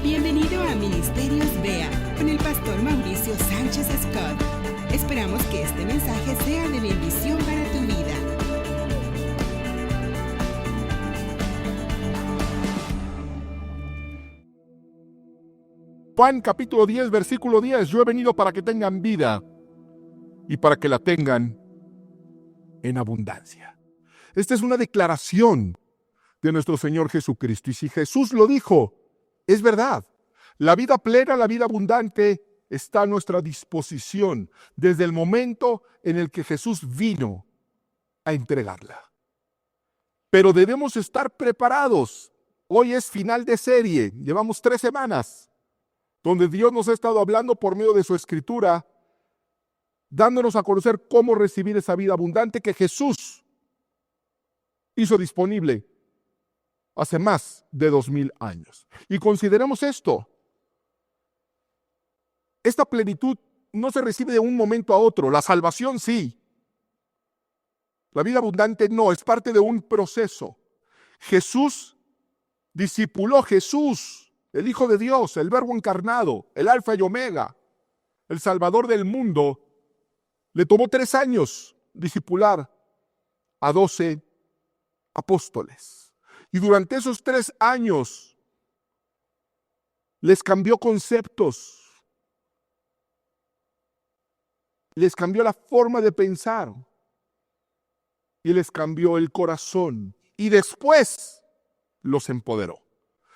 Bienvenido a Ministerios BEA con el pastor Mauricio Sánchez Scott. Esperamos que este mensaje sea de bendición para tu vida. Juan capítulo 10, versículo 10. Yo he venido para que tengan vida y para que la tengan en abundancia. Esta es una declaración de nuestro Señor Jesucristo. Y si Jesús lo dijo, es verdad. La vida plena, la vida abundante está a nuestra disposición desde el momento en el que Jesús vino a entregarla. Pero debemos estar preparados. Hoy es final de serie. Llevamos 3 semanas donde Dios nos ha estado hablando por medio de su Escritura, dándonos a conocer cómo recibir esa vida abundante que Jesús hizo disponible hace más de 2000 años. Y consideremos esto. Esta plenitud no se recibe de un momento a otro. La salvación sí. La vida abundante no, es parte de un proceso. Jesús discipuló, Jesús, el Hijo de Dios, el Verbo encarnado, el Alfa y Omega, el Salvador del mundo. Le tomó 3 años discipular a 12 apóstoles. Y durante esos 3 años les cambió conceptos, les cambió la forma de pensar y les cambió el corazón. Y después los empoderó.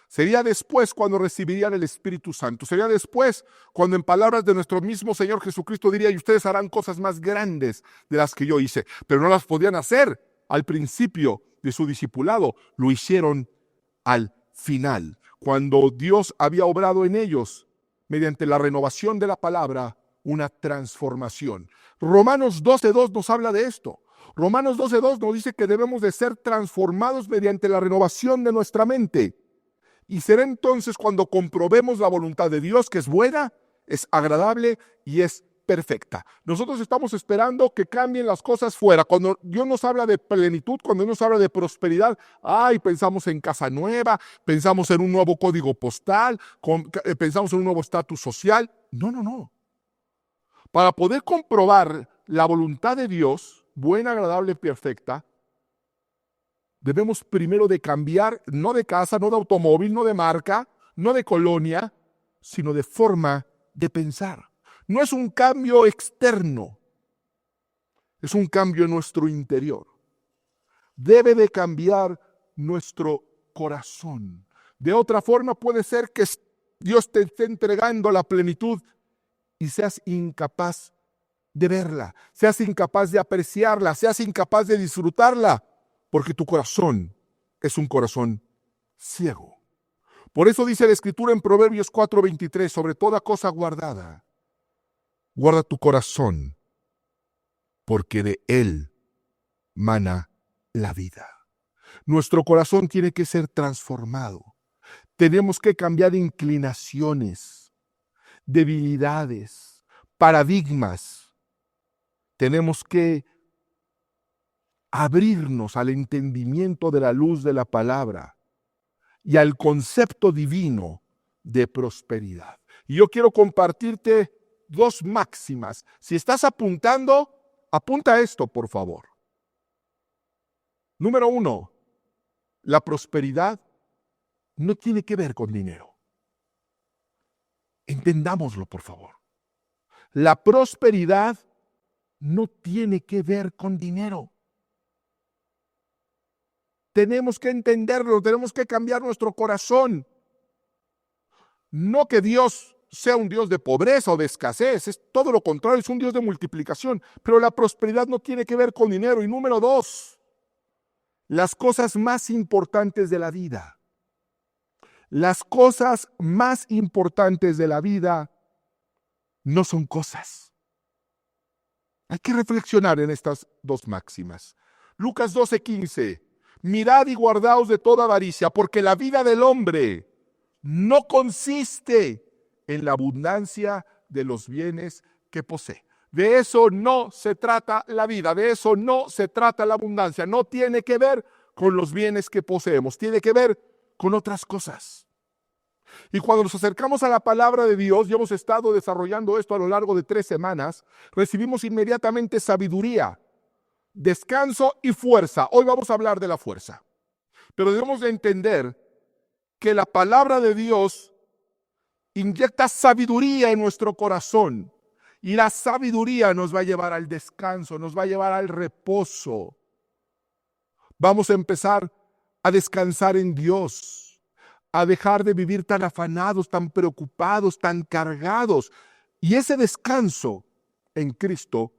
Sería después cuando recibirían el Espíritu Santo. Sería después cuando, en palabras de nuestro mismo Señor Jesucristo, diría: y ustedes harán cosas más grandes de las que yo hice. Pero no las podían hacer al principio de su discipulado. Lo hicieron al final, cuando Dios había obrado en ellos, mediante la renovación de la palabra, una transformación. Romanos 12:2 nos habla de esto. Romanos 12:2 nos dice que debemos de ser transformados mediante la renovación de nuestra mente. Y será entonces cuando comprobemos la voluntad de Dios, que es buena, es agradable y es perfecta. Nosotros estamos esperando que cambien las cosas fuera. Cuando Dios nos habla de plenitud, cuando Dios nos habla de prosperidad, pensamos en casa nueva, pensamos en un nuevo código postal, pensamos en un nuevo estatus social. No. Para poder comprobar la voluntad de Dios, buena, agradable y perfecta, debemos primero de cambiar, no de casa, no de automóvil, no de marca, no de colonia, sino de forma de pensar. No es un cambio externo, es un cambio en nuestro interior. Debe de cambiar nuestro corazón. De otra forma puede ser que Dios te esté entregando la plenitud y seas incapaz de verla, seas incapaz de apreciarla, seas incapaz de disfrutarla, porque tu corazón es un corazón ciego. Por eso dice la Escritura en Proverbios 4:23, sobre toda cosa guardada, guarda tu corazón, porque de él mana la vida. Nuestro corazón tiene que ser transformado. Tenemos que cambiar inclinaciones, debilidades, paradigmas. Tenemos que abrirnos al entendimiento de la luz de la palabra y al concepto divino de prosperidad. Y yo quiero compartirte 2 máximas. Si estás apuntando, apunta esto, por favor. Número 1, la prosperidad no tiene que ver con dinero. Entendámoslo, por favor. La prosperidad no tiene que ver con dinero. Tenemos que entenderlo, tenemos que cambiar nuestro corazón. No que Dios sea un Dios de pobreza o de escasez, es todo lo contrario, es un Dios de multiplicación. Pero la prosperidad no tiene que ver con dinero. Y número 2, las cosas más importantes de la vida. Las cosas más importantes de la vida no son cosas. Hay que reflexionar en estas 2 máximas. Lucas 12:15. Mirad y guardaos de toda avaricia, porque la vida del hombre no consiste en la abundancia de los bienes que posee. De eso no se trata la vida, de eso no se trata la abundancia. No tiene que ver con los bienes que poseemos, tiene que ver con otras cosas. Y cuando nos acercamos a la palabra de Dios, y hemos estado desarrollando esto a lo largo de 3 semanas, recibimos inmediatamente sabiduría, descanso y fuerza. Hoy vamos a hablar de la fuerza. Pero debemos de entender que la palabra de Dios inyecta sabiduría en nuestro corazón. Y la sabiduría nos va a llevar al descanso, nos va a llevar al reposo. Vamos a empezar a descansar en Dios, a dejar de vivir tan afanados, tan preocupados, tan cargados. Y ese descanso en Cristo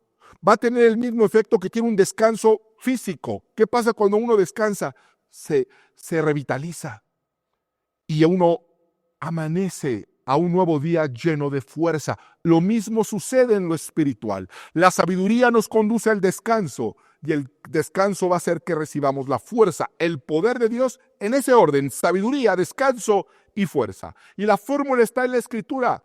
va a tener el mismo efecto que tiene un descanso físico. ¿Qué pasa cuando uno descansa? Se revitaliza y uno amanece a un nuevo día lleno de fuerza. Lo mismo sucede en lo espiritual. La sabiduría nos conduce al descanso y el descanso va a hacer que recibamos la fuerza, el poder de Dios en ese orden: sabiduría, descanso y fuerza. Y la fórmula está en la Escritura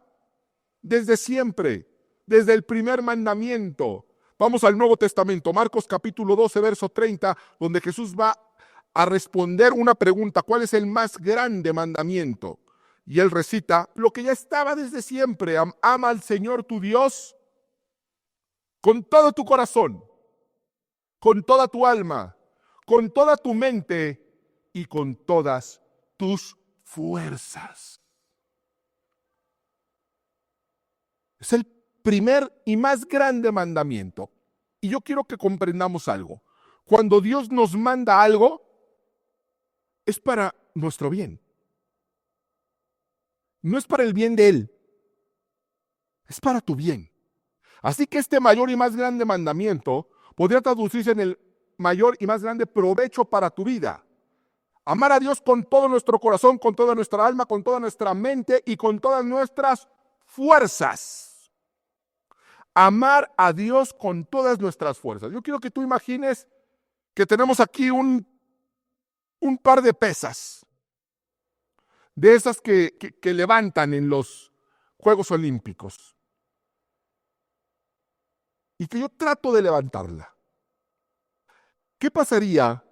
desde siempre, desde el primer mandamiento. Vamos al Nuevo Testamento, Marcos capítulo 12, verso 30, donde Jesús va a responder una pregunta: ¿cuál es el más grande mandamiento? Y él recita lo que ya estaba desde siempre: ama al Señor tu Dios con todo tu corazón, con toda tu alma, con toda tu mente y con todas tus fuerzas. Es el primer y más grande mandamiento. Y yo quiero que comprendamos algo. Cuando Dios nos manda algo, es para nuestro bien. No es para el bien de Él, es para tu bien. Así que este mayor y más grande mandamiento podría traducirse en el mayor y más grande provecho para tu vida. Amar a Dios con todo nuestro corazón, con toda nuestra alma, con toda nuestra mente y con todas nuestras fuerzas. Amar a Dios con todas nuestras fuerzas. Yo quiero que tú imagines que tenemos aquí un par de pesas, de esas que levantan en los Juegos Olímpicos. Y que yo trato de levantarla. ¿Qué pasaría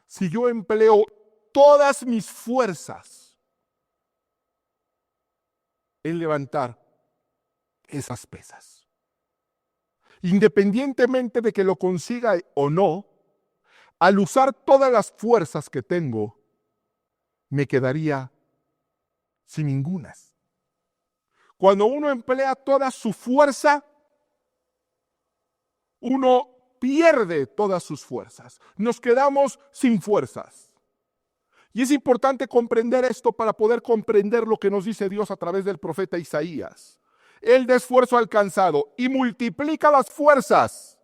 si yo empleo todas mis fuerzas en levantar esas pesas? Independientemente de que lo consiga o no, al usar todas las fuerzas que tengo, me quedaría sin ningunas. Cuando uno emplea toda su fuerza, uno pierde todas sus fuerzas. Nos quedamos sin fuerzas. Y es importante comprender esto para poder comprender lo que nos dice Dios a través del profeta Isaías. Él da esfuerzo alcanzado y multiplica las fuerzas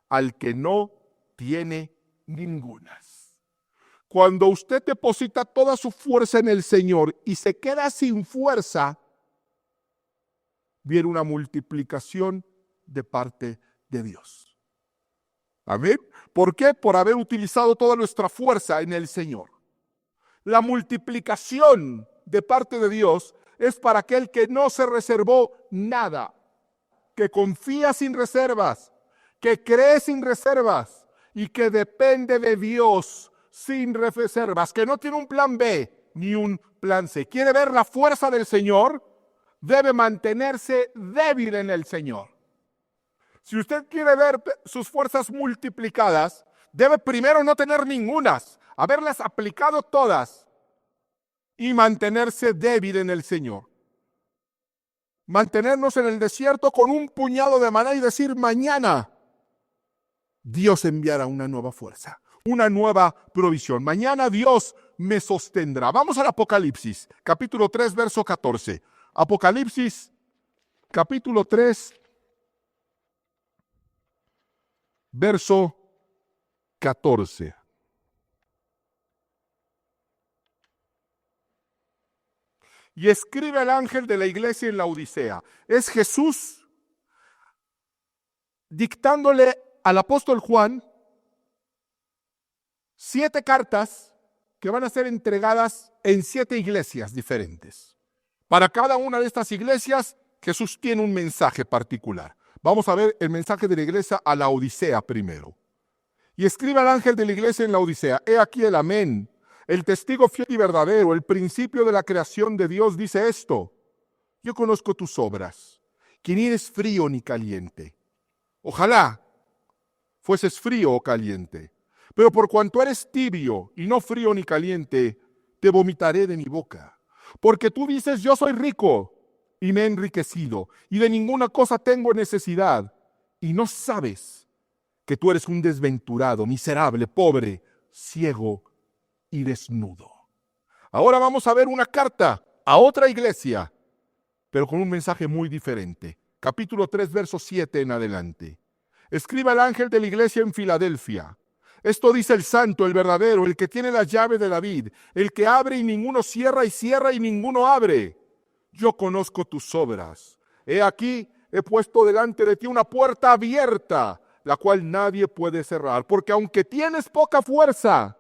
al que no tiene ningunas. Cuando usted deposita toda su fuerza en el Señor y se queda sin fuerza, viene una multiplicación de parte de Dios. ¿Amén? ¿Por qué? Por haber utilizado toda nuestra fuerza en el Señor. La multiplicación de parte de Dios es para aquel que no se reservó nada, que confía sin reservas, que cree sin reservas y que depende de Dios sin reservas, que no tiene un plan B ni un plan C. ¿Quiere ver la fuerza del Señor? Debe mantenerse débil en el Señor. Si usted quiere ver sus fuerzas multiplicadas, debe primero no tener ningunas, haberlas aplicado todas y mantenerse débil en el Señor. Mantenernos en el desierto con un puñado de maná y decir: mañana Dios enviará una nueva fuerza, una nueva provisión. Mañana Dios me sostendrá. Vamos al Apocalipsis, capítulo 3, verso 14. Apocalipsis, capítulo 3, verso 14. Y escribe al ángel de la iglesia en la Odisea. Es Jesús dictándole al apóstol Juan 7 cartas que van a ser entregadas en 7 iglesias diferentes. Para cada una de estas iglesias, Jesús tiene un mensaje particular. Vamos a ver el mensaje de la iglesia a la Odisea primero. Y escribe al ángel de la iglesia en la Odisea: he aquí el amén, El testigo fiel y verdadero, el principio de la creación de Dios dice esto: yo conozco tus obras, que ni eres frío ni caliente. Ojalá fueses frío o caliente, pero por cuanto eres tibio y no frío ni caliente, te vomitaré de mi boca. Porque tú dices, yo soy rico y me he enriquecido, y de ninguna cosa tengo necesidad, y no sabes que tú eres un desventurado, miserable, pobre, ciego y desnudo. Ahora vamos a ver una carta a otra iglesia, pero con un mensaje muy diferente. Capítulo 3, verso 7 en adelante. Escribe al ángel de la iglesia en Filadelfia: esto dice el santo, el verdadero, el que tiene la llave de David, el que abre y ninguno cierra, y cierra y ninguno abre. Yo conozco tus obras. He aquí, he puesto delante de ti una puerta abierta, la cual nadie puede cerrar, porque aunque tienes poca fuerza,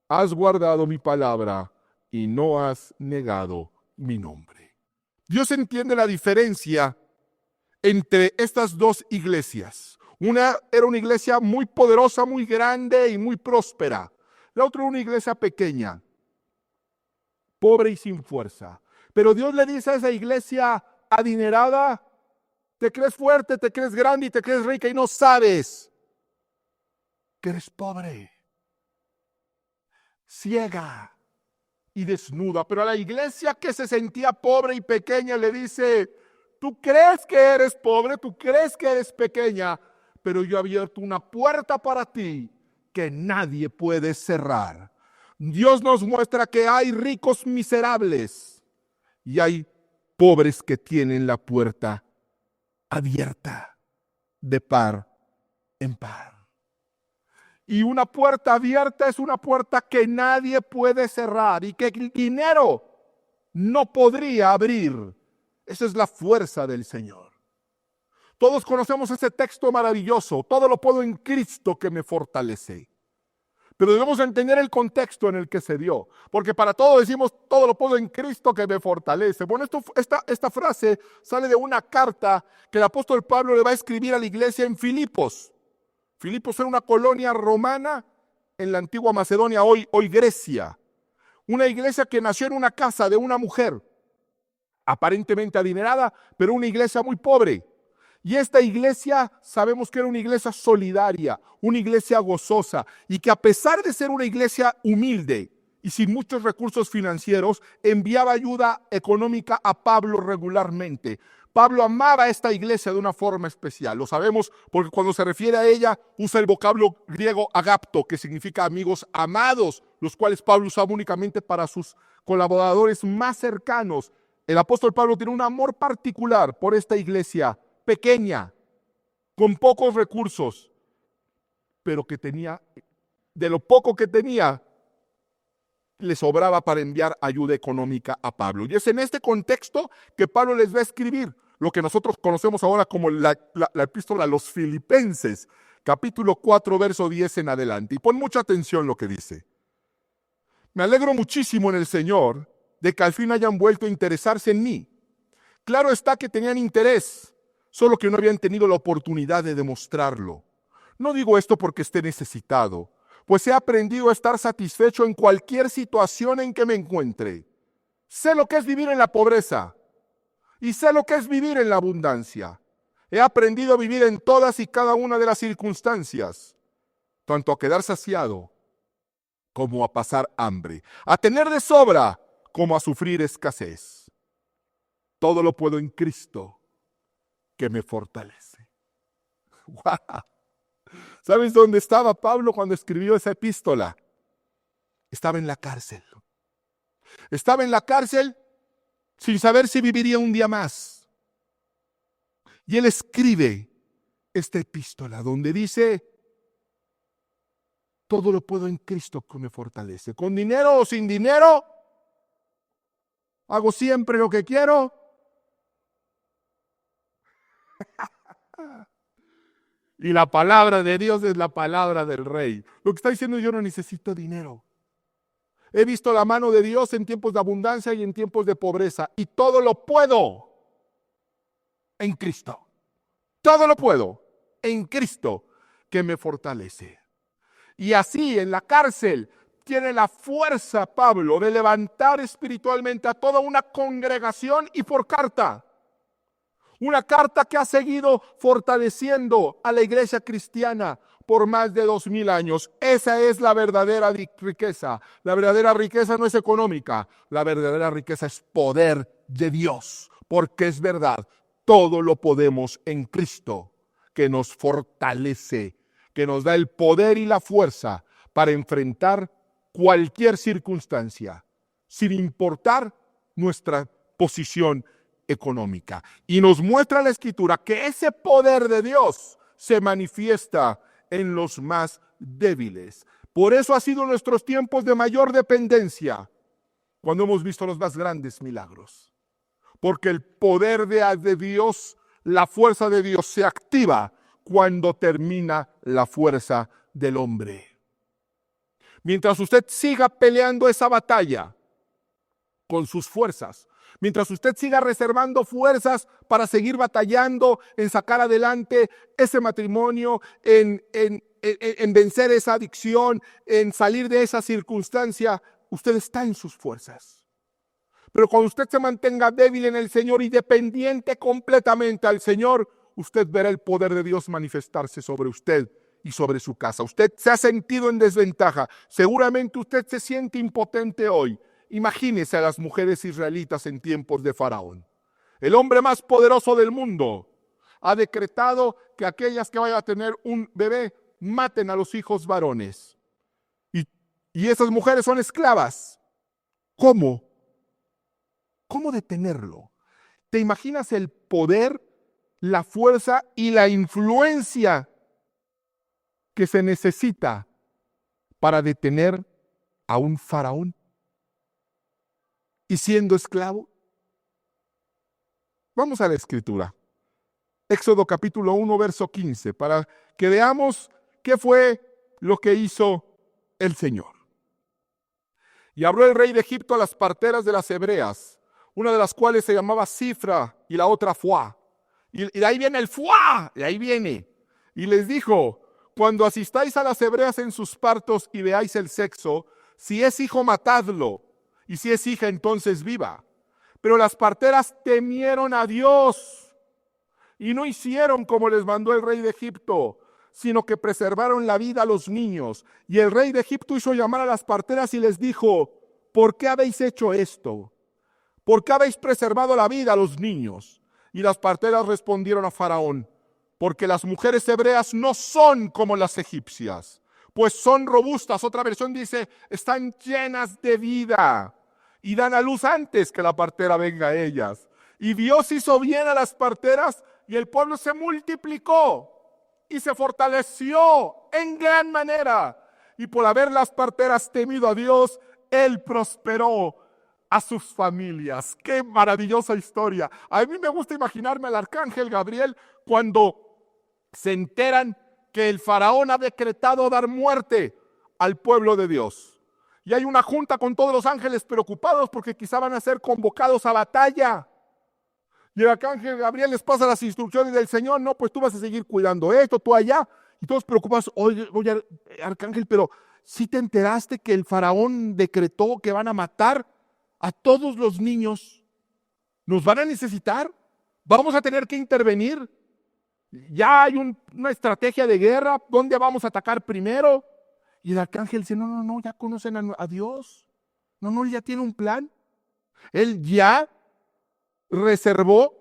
has guardado mi palabra y no has negado mi nombre. Dios entiende la diferencia entre estas dos iglesias. Una era una iglesia muy poderosa, muy grande y muy próspera. La otra una iglesia pequeña, pobre y sin fuerza. Pero Dios le dice a esa iglesia adinerada: te crees fuerte, te crees grande y te crees rica y no sabes que eres pobre, ciega y desnuda. Pero a la iglesia que se sentía pobre y pequeña le dice: tú crees que eres pobre, tú crees que eres pequeña, pero yo he abierto una puerta para ti que nadie puede cerrar. Dios nos muestra que hay ricos miserables y hay pobres que tienen la puerta abierta de par en par. Y una puerta abierta es una puerta que nadie puede cerrar y que el dinero no podría abrir. Esa es la fuerza del Señor. Todos conocemos ese texto maravilloso: todo lo puedo en Cristo que me fortalece. Pero debemos entender el contexto en el que se dio, porque para todo decimos todo lo puedo en Cristo que me fortalece. Bueno, esta frase sale de una carta que el apóstol Pablo le va a escribir a la iglesia en Filipos. Filipos era una colonia romana en la antigua Macedonia, hoy Grecia. Una iglesia que nació en una casa de una mujer aparentemente adinerada, pero una iglesia muy pobre. Y esta iglesia sabemos que era una iglesia solidaria, una iglesia gozosa, y que a pesar de ser una iglesia humilde y sin muchos recursos financieros, enviaba ayuda económica a Pablo regularmente. Pablo amaba a esta iglesia de una forma especial. Lo sabemos porque cuando se refiere a ella usa el vocablo griego agapto, que significa amigos amados, los cuales Pablo usaba únicamente para sus colaboradores más cercanos. El apóstol Pablo tiene un amor particular por esta iglesia pequeña, con pocos recursos, pero que tenía, de lo poco que tenía, le sobraba para enviar ayuda económica a Pablo. Y es en este contexto que Pablo les va a escribir lo que nosotros conocemos ahora como la epístola a los Filipenses, capítulo 4, verso 10 en adelante. Y pon mucha atención lo que dice. Me alegro muchísimo en el Señor de que al fin hayan vuelto a interesarse en mí. Claro está que tenían interés, solo que no habían tenido la oportunidad de demostrarlo. No digo esto porque esté necesitado, pues he aprendido a estar satisfecho en cualquier situación en que me encuentre. Sé lo que es vivir en la pobreza y sé lo que es vivir en la abundancia. He aprendido a vivir en todas y cada una de las circunstancias, tanto a quedar saciado como a pasar hambre, a tener de sobra como a sufrir escasez. Todo lo puedo en Cristo que me fortalece. ¡Wow! ¿Sabes dónde estaba Pablo cuando escribió esa epístola? Estaba en la cárcel. Estaba en la cárcel sin saber si viviría un día más. Y él escribe esta epístola donde dice: todo lo puedo en Cristo que me fortalece. Con dinero o sin dinero, hago siempre lo que quiero. Y la palabra de Dios es la palabra del Rey. Lo que está diciendo: yo no necesito dinero. He visto la mano de Dios en tiempos de abundancia y en tiempos de pobreza. Y todo lo puedo en Cristo. Todo lo puedo en Cristo que me fortalece. Y así en la cárcel, tiene la fuerza, Pablo, de levantar espiritualmente a toda una congregación y por carta. Una carta que ha seguido fortaleciendo a la iglesia cristiana por más de 2000 años. Esa es la verdadera riqueza. La verdadera riqueza no es económica. La verdadera riqueza es poder de Dios. Porque es verdad, todo lo podemos en Cristo, que nos fortalece, que nos da el poder y la fuerza para enfrentar cualquier circunstancia, sin importar nuestra posición económica. Y nos muestra la Escritura que ese poder de Dios se manifiesta en los más débiles. Por eso ha sido nuestros tiempos de mayor dependencia cuando hemos visto los más grandes milagros. Porque el poder de Dios, la fuerza de Dios se activa cuando termina la fuerza del hombre. Mientras usted siga peleando esa batalla con sus fuerzas, mientras usted siga reservando fuerzas para seguir batallando en sacar adelante ese matrimonio, en vencer esa adicción, en salir de esa circunstancia, usted está en sus fuerzas. Pero cuando usted se mantenga débil en el Señor y dependiente completamente al Señor, usted verá el poder de Dios manifestarse sobre usted y sobre su casa. Usted se ha sentido en desventaja. Seguramente usted se siente impotente hoy. Imagínese a las mujeres israelitas en tiempos de Faraón. El hombre más poderoso del mundo ha decretado que aquellas que vayan a tener un bebé maten a los hijos varones. Y esas mujeres son esclavas. ¿Cómo? ¿Cómo detenerlo? ¿Te imaginas el poder, la fuerza y la influencia que se necesita para detener a un faraón? Y siendo esclavo. Vamos a la Escritura. Éxodo capítulo 1, verso 15, para que veamos qué fue lo que hizo el Señor. Y habló el rey de Egipto a las parteras de las hebreas, una de las cuales se llamaba Cifra y la otra Fuá. Y de ahí viene el Fuá, de ahí viene. Y les dijo, cuando asistáis a las hebreas en sus partos y veáis el sexo, si es hijo, matadlo. Y si es hija, entonces viva. Pero las parteras temieron a Dios y no hicieron como les mandó el rey de Egipto, sino que preservaron la vida a los niños. Y el rey de Egipto hizo llamar a las parteras y les dijo, ¿por qué habéis hecho esto? ¿Por qué habéis preservado la vida a los niños? Y las parteras respondieron a Faraón, porque las mujeres hebreas no son como las egipcias, pues son robustas. Otra versión dice, están llenas de vida y dan a luz antes que la partera venga a ellas. Y Dios hizo bien a las parteras y el pueblo se multiplicó y se fortaleció en gran manera. Y por haber las parteras temido a Dios, Él prosperó a sus familias. ¡Qué maravillosa historia! A mí me gusta imaginarme al arcángel Gabriel cuando se enteran que el faraón ha decretado dar muerte al pueblo de Dios. Y hay una junta con todos los ángeles preocupados porque quizá van a ser convocados a batalla. Y el arcángel Gabriel les pasa las instrucciones del Señor. No, pues tú vas a seguir cuidando esto, tú allá. Y todos preocupados. Oye, arcángel, pero ¿sí te enteraste que el faraón decretó que van a matar a todos los niños? ¿Nos van a necesitar? ¿Vamos a tener que intervenir? ¿Ya hay una estrategia de guerra? ¿Dónde vamos a atacar primero? Y el arcángel dice, no, ya conocen a Dios. No, él ya tiene un plan. Él ya reservó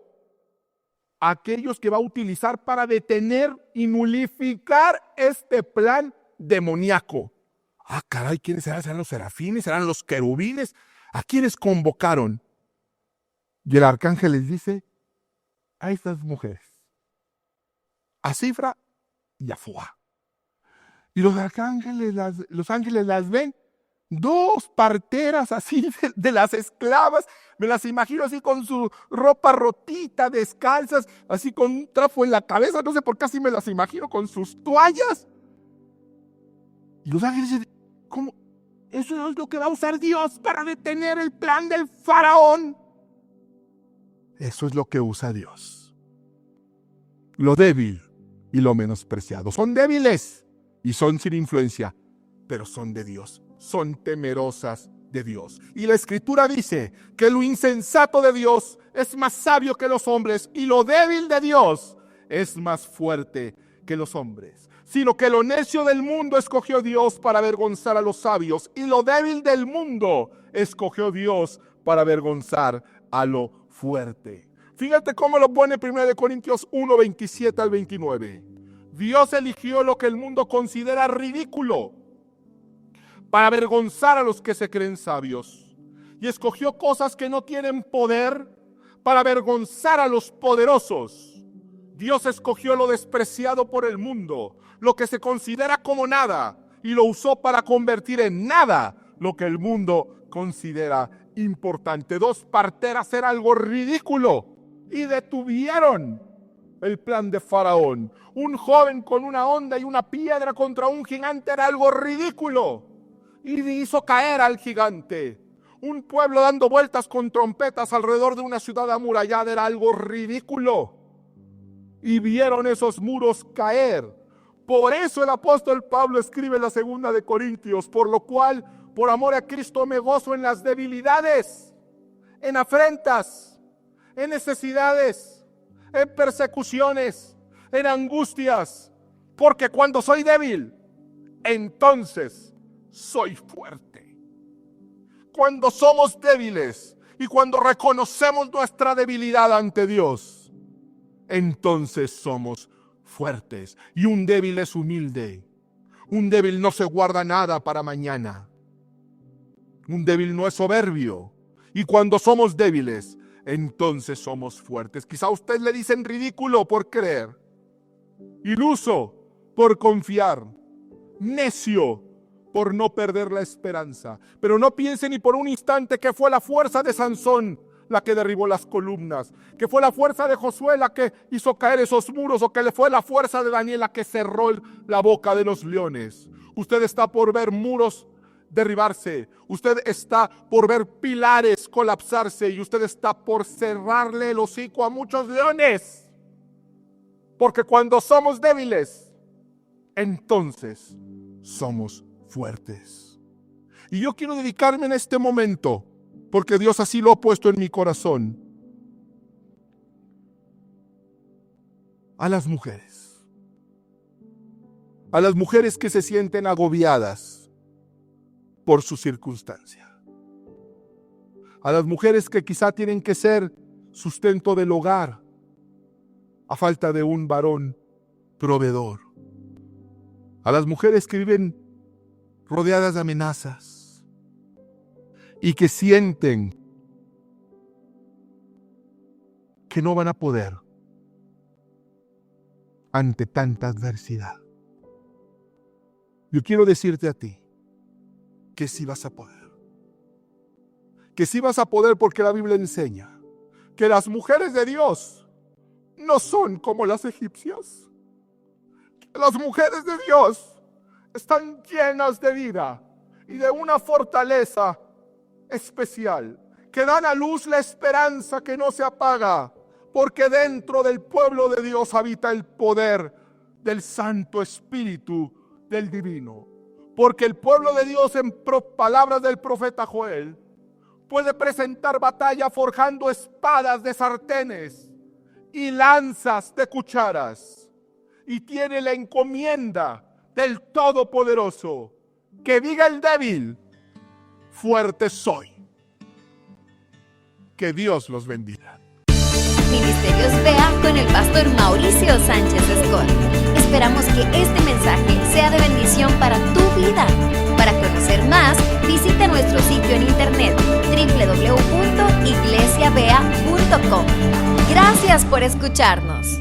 a aquellos que va a utilizar para detener y nulificar este plan demoníaco. Ah, caray, ¿quiénes serán? ¿Serán los serafines? ¿Serán los querubines? ¿A quiénes convocaron? Y el arcángel les dice a estas mujeres, a Cifra y a Fuá. Y los ángeles las ven, dos parteras así de las esclavas. Me las imagino así con su ropa rotita, descalzas, así con un trapo en la cabeza. No sé por qué así me las imagino con sus toallas. Y los ángeles dicen, ¿cómo? Eso es lo que va a usar Dios para detener el plan del faraón. Eso es lo que usa Dios. Lo débil y lo menospreciado. Son débiles y son sin influencia, pero son de Dios. son temerosas de Dios. Y la Escritura dice que lo insensato de Dios es más sabio que los hombres y lo débil de Dios es más fuerte que los hombres. Sino que lo necio del mundo escogió Dios para avergonzar a los sabios y lo débil del mundo escogió Dios para avergonzar a lo fuerte. Fíjate cómo lo pone 1 Corintios 1, 27 al 29. Dios eligió lo que el mundo considera ridículo para avergonzar a los que se creen sabios. Y escogió cosas que no tienen poder para avergonzar a los poderosos. Dios escogió lo despreciado por el mundo, lo que se considera como nada, y lo usó para convertir en nada lo que el mundo considera importante. 2 parteras era algo ridículo y detuvieron el plan de Faraón. Un joven con una honda y una piedra contra un gigante era algo ridículo y hizo caer al gigante. Un pueblo dando vueltas con trompetas alrededor de una ciudad amurallada era algo ridículo y vieron esos muros caer. Por eso el apóstol Pablo escribe en la 2 de Corintios: por lo cual, por amor a Cristo, me gozo en las debilidades, en afrentas, en necesidades, en persecuciones, en angustias, porque cuando soy débil, entonces soy fuerte. Cuando somos débiles y cuando reconocemos nuestra debilidad ante Dios, entonces somos fuertes. Y un débil es humilde. Un débil no se guarda nada para mañana. Un débil no es soberbio. Y cuando somos débiles, entonces somos fuertes. Quizá a usted le dicen ridículo por creer, iluso por confiar, necio por no perder la esperanza. Pero no piense ni por un instante que fue la fuerza de Sansón la que derribó las columnas, que fue la fuerza de Josué la que hizo caer esos muros, o que fue la fuerza de Daniel la que cerró la boca de los leones. Usted está por ver muros derribarse, usted está por ver pilares colapsarse y usted está por cerrarle el hocico a muchos leones. Porque cuando somos débiles, entonces somos fuertes. Y yo quiero dedicarme en este momento, porque Dios así lo ha puesto en mi corazón, a las mujeres. A las mujeres que se sienten agobiadas por su circunstancia. A las mujeres que quizá tienen que ser sustento del hogar a falta de un varón proveedor. A las mujeres que viven rodeadas de amenazas y que sienten que no van a poder ante tanta adversidad. Yo quiero decirte a ti que sí vas a poder. Que sí vas a poder, porque la Biblia enseña que las mujeres de Dios no son como las egipcias. Que las mujeres de Dios están llenas de vida y de una fortaleza especial, que dan a luz la esperanza que no se apaga, porque dentro del pueblo de Dios habita el poder del Santo Espíritu del Divino. Porque el pueblo de Dios, en palabras del profeta Joel, puede presentar batalla forjando espadas de sartenes y lanzas de cucharas, y tiene la encomienda del Todopoderoso, que diga el débil: fuerte soy. Que Dios los bendiga. Ministerios Vea con el pastor Mauricio Sánchez Escort. Esperamos que este mensaje sea de bendición para tu vida. Para conocer más, visita nuestro sitio en internet www.iglesiavea.com. Gracias por escucharnos.